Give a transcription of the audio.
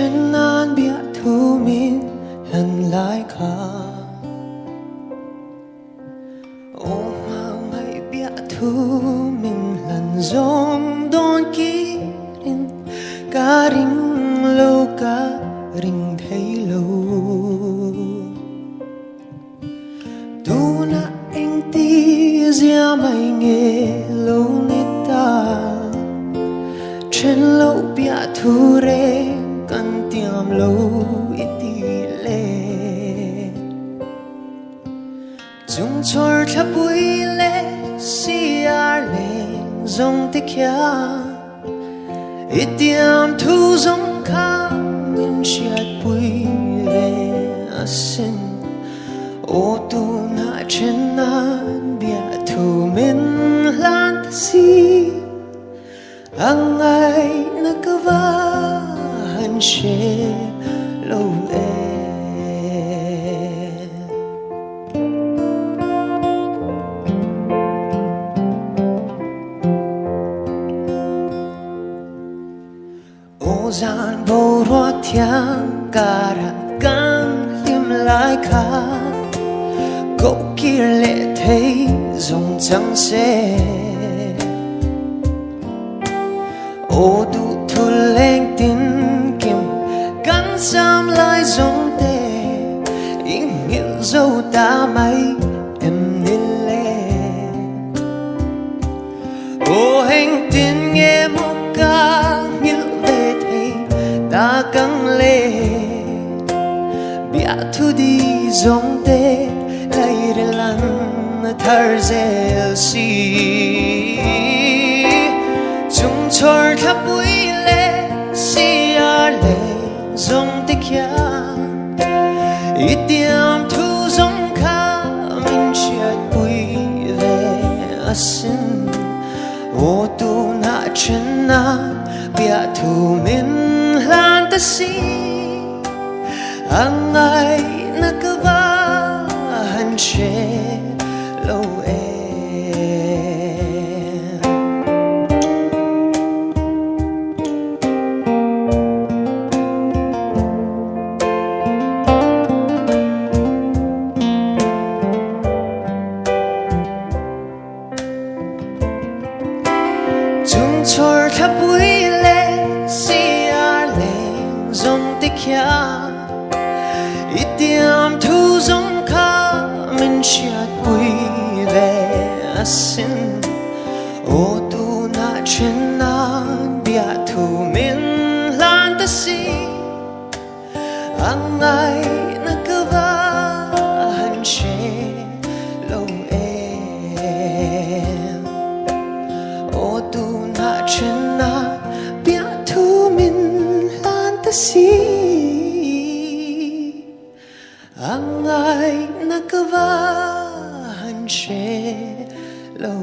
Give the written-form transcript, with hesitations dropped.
chân an bia thu min lần lại khá ô mà mày bia thu min lần giống đón kỹ rin cả ring lâu cả ring thấy lâu tu na anh ti zia mày nghe lâu nít ta trên lâu bia thu re cần tiêm lâu ít lệ chúng chồi thắp bụi lệ xì ar lệ dòng tích kia ít tiêm thu dòng khá mình chiết bụi về xin ô tu na trên nan bia thu mình lan ta si ang ay nagkawahan siya lâu ô gian bầu rót thiang cả ra căng liêm lại khá cậu kia lệ thấy dùng trắng xe ô du thu lên tin kim cắn xăm lại giống tê ý nghĩa dâu ta mấy em nên lên ô hành tin nghe một ca nghĩa về thầy ta căng lên bia thu đi giống tê lấy để lăn thở dễ xì chúng chồi thắp bụi lệ xì ar lệ dòng tích kia ít tiêm thu dòng khá mình chiết bụi về xin ô tu na chân na bia thu mình lan ta si ang ay nagkawahan siya lâu chúng chồi thắp bụi lệ xì ar lệ dòng tích kia ít tiêm thu dòng khá mình chiết bụi về xin ô tu na chân nan bia thu mình lan ta si ang ay nagkawahan siya lâu ô tu na chân na bia thu mình lan ta si ang ay nagkawahan siya lâu